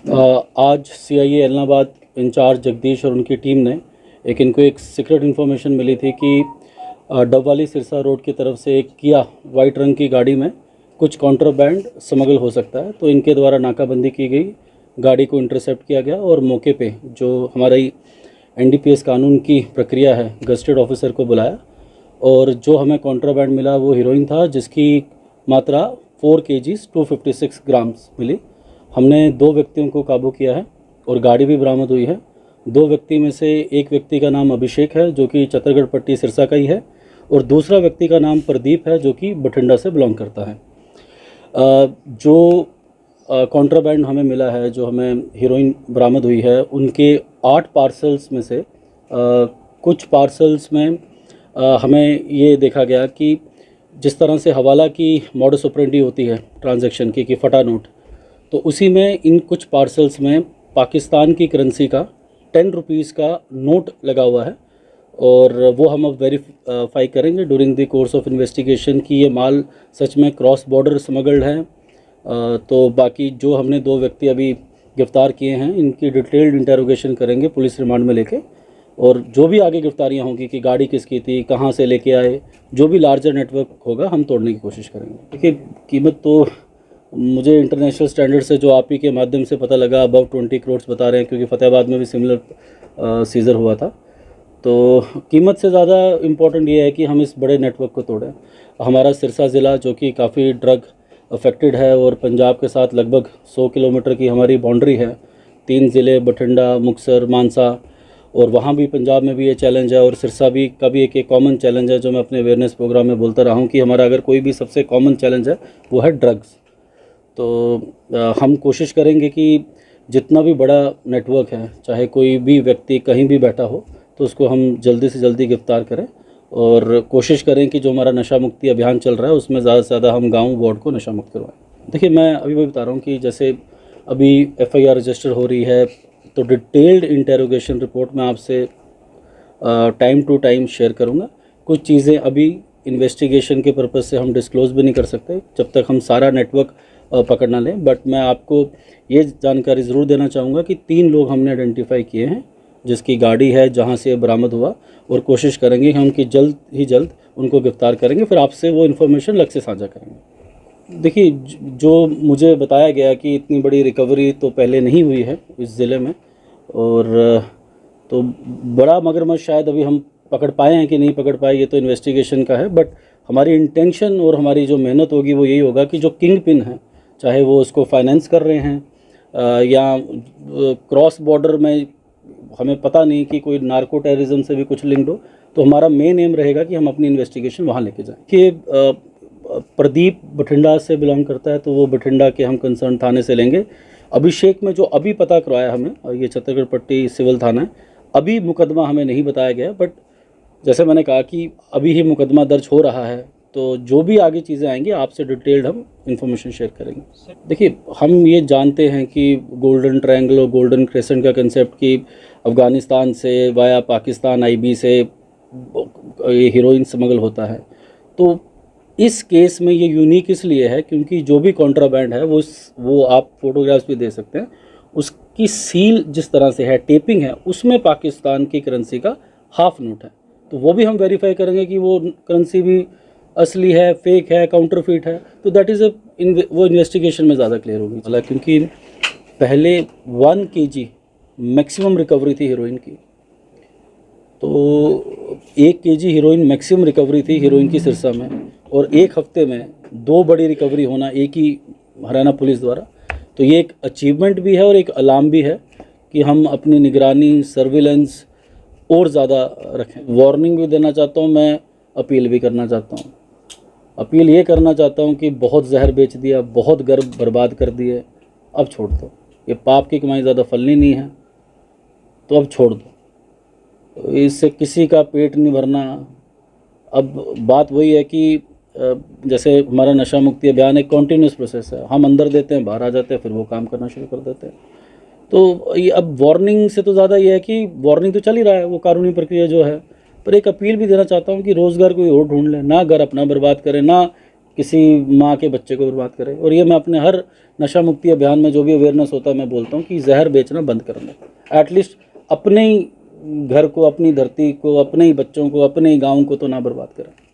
आज CIA Allahabad in charge Jagdish और उनकी टीम ने इनको एक सीक्रेट इन्फॉर्मेशन मिली थी कि डबवाली सिरसा रोड की तरफ से एक किया वाइट रंग की गाड़ी में कुछ कॉन्ट्राबैंड स्मगल हो सकता है। तो इनके द्वारा नाकाबंदी की गई, गाड़ी को इंटरसेप्ट किया गया और मौके पे जो हमारी एनडीपीएस कानून की प्रक्रिया है गजेटेड ऑफिसर को बुलाया और जो हमें कॉन्ट्राबैंड मिला वो हीरोइन था, जिसकी मात्रा 4 kgs 256 ग्राम्स मिली। हमने 2 व्यक्तियों को काबू किया है और गाड़ी भी बरामद हुई है। 2 व्यक्ति में से एक व्यक्ति का नाम अभिषेक है जो कि चतरगढ़ पट्टी सिरसा का ही है और दूसरा व्यक्ति का नाम प्रदीप है जो कि बठिंडा से बिलोंग करता है। जो कॉन्ट्राबैंड हमें मिला है, जो हमें हीरोइन बरामद हुई है, उनके 8 पार्सल्स में से कुछ पार्सल्स में हमें ये देखा गया कि जिस तरह से हवाला की मॉडस ऑपरेंडी होती है ट्रांजैक्शन की कि फटा नोट, तो उसी में इन कुछ पार्सल्स में पाकिस्तान की करेंसी का 10 रुपीज़ का नोट लगा हुआ है और वो हम अब वेरीफाई करेंगे during the course of investigation कि ये माल सच में क्रॉस बॉर्डर स्मगल्ड है। तो बाकी जो हमने 2 व्यक्ति अभी गिरफ्तार किए हैं, इनकी डिटेल्ड इंटेरोगेशन करेंगे पुलिस रिमांड में लेके, और जो भी आगे गिरफ्तारियां होंगी कि गाड़ी किसकी थी, कहाँ से लेके आए, जो भी लार्जर नेटवर्क होगा हम तोड़ने की कोशिश करेंगे। देखिए, कीमत तो मुझे इंटरनेशनल स्टैंडर्ड से जो आप ही के माध्यम से पता लगा अबव 20 करोड़ बता रहे हैं, क्योंकि फतेहाबाद में भी सिमिलर सीज़र हुआ था। तो कीमत से ज़्यादा इम्पोर्टेंट ये है कि हम इस बड़े नेटवर्क को तोड़ें। हमारा सिरसा ज़िला जो कि काफ़ी ड्रग अफेक्टेड है और पंजाब के साथ लगभग 100 किलोमीटर की हमारी बाउंड्री है, 3 ज़िले बठिंडा, मुक्तसर, मानसा, और वहाँ भी पंजाब में भी ये चैलेंज है और सिरसा भी का भी एक कॉमन चैलेंज है जो मैं अपने अवेयरनेस प्रोग्राम में बोलता रहा हूँ कि हमारा अगर कोई भी सबसे कॉमन चैलेंज है वो है ड्रग्स। तो हम कोशिश करेंगे कि जितना भी बड़ा नेटवर्क है, चाहे कोई भी व्यक्ति कहीं भी बैठा हो, तो उसको हम जल्दी से जल्दी गिरफ्तार करें और कोशिश करें कि जो हमारा नशा मुक्ति अभियान चल रहा है उसमें ज़्यादा से ज़्यादा हम गाँव वार्ड को नशा मुक्त करवाएं। देखिए, मैं अभी भी बता रहा हूँ कि जैसे अभी एफआईआर रजिस्टर हो रही है, तो डिटेल्ड इंटेरोगेशन रिपोर्ट मैं आपसे टाइम टू टाइम शेयर करूँगा। कुछ चीज़ें अभी इन्वेस्टिगेशन के पर्पज़ से हम डिस्क्लोज़ भी नहीं कर सकते जब तक हम सारा नेटवर्क पकड़ ना लें, बट मैं आपको ये जानकारी ज़रूर देना चाहूँगा कि 3 लोग हमने आइडेंटिफाई किए हैं जिसकी गाड़ी है जहाँ से बरामद हुआ, और कोशिश करेंगे हम कि जल्द ही जल्द उनको गिरफ्तार करेंगे, फिर आपसे वो इन्फॉर्मेशन अलग से साझा करेंगे। देखिए, जो मुझे बताया गया कि इतनी बड़ी रिकवरी तो पहले नहीं हुई है इस ज़िले में, और तो बड़ा मगरमच्छ शायद अभी हम पकड़ पाए हैं कि नहीं पकड़ पाए, ये तो इन्वेस्टिगेशन का है, बट हमारी इंटेंशन और हमारी जो मेहनत होगी वो यही होगा कि जो किंग पिन है, चाहे वो उसको फाइनेंस कर रहे हैं या क्रॉस बॉर्डर में हमें पता नहीं कि कोई नार्को टेररिज्म से भी कुछ लिंक्ड हो, तो हमारा मेन एम रहेगा कि हम अपनी इन्वेस्टिगेशन वहाँ लेके जाएं। कि प्रदीप बठिंडा से बिलोंग करता है, तो वो बठिंडा के हम कंसर्न थाने से लेंगे। अभिषेक में जो अभी पता करवाया हमें, ये चतरगढ़ पट्टी सिविल थाना है, अभी मुकदमा हमें नहीं बताया गया, बट जैसे मैंने कहा कि अभी ही मुकदमा दर्ज हो रहा है, तो जो भी आगे चीज़ें आएंगी आपसे डिटेल्ड हम इन्फॉर्मेशन शेयर करेंगे। देखिए, हम ये जानते हैं कि गोल्डन ट्रायंगल और गोल्डन क्रेसेंट का कंसेप्ट कि अफ़गानिस्तान से वाया पाकिस्तान आईबी से हीरोइन स्मगल होता है। तो इस केस में ये यूनिक इसलिए है क्योंकि जो भी कॉन्ट्राबैंड है वो आप फोटोग्राफ्स भी दे सकते हैं, उसकी सील जिस तरह से है, टेपिंग है, उसमें पाकिस्तान की करेंसी का हाफ नोट है। तो वो भी हम वेरीफाई करेंगे कि वो करेंसी भी असली है, फेक है, काउंटरफिट है, तो दैट इज़ वो इन्वेस्टिगेशन में ज़्यादा क्लियर होगी। मतलब क्योंकि पहले 1 kg मैक्सिमम रिकवरी थी हीरोइन की, तो 1 kg हीरोइन मैक्सिमम रिकवरी थी हीरोइन की सिरसा में, और 1 हफ्ते में 2 बड़ी रिकवरी होना एक ही हरियाणा पुलिस द्वारा, तो ये एक अचीवमेंट भी है और एक अलार्म भी है कि हम अपनी निगरानी, सर्विलेंस और ज़्यादा रखें। वार्निंग भी देना चाहता हूँ मैं, अपील भी करना चाहता हूँ। अपील ये करना चाहता हूँ कि बहुत जहर बेच दिया, बहुत गर्भ बर्बाद कर दिए, अब छोड़ दो। ये पाप की कमाई ज़्यादा फलनी नहीं है, तो अब छोड़ दो। इससे किसी का पेट नहीं भरना। अब बात वही है कि जैसे हमारा नशा मुक्ति अभियान एक कॉन्टीन्यूस प्रोसेस है, हम अंदर देते हैं, बाहर आ जाते हैं, फिर वो काम करना शुरू कर देते हैं। तो ये अब वार्निंग से तो ज़्यादा ये है कि वार्निंग तो चल ही रहा है, वो कानूनी प्रक्रिया जो है, पर एक अपील भी देना चाहता हूँ कि रोज़गार कोई और ढूंढ लें, ना घर अपना बर्बाद करें, ना किसी माँ के बच्चे को बर्बाद करे। और ये मैं अपने हर नशा मुक्ति अभियान में जो भी अवेयरनेस होता है मैं बोलता हूँ कि जहर बेचना बंद करना, एटलीस्ट अपने ही घर को, अपनी धरती को, अपने ही बच्चों को, अपने ही गाँव को तो ना बर्बाद करें।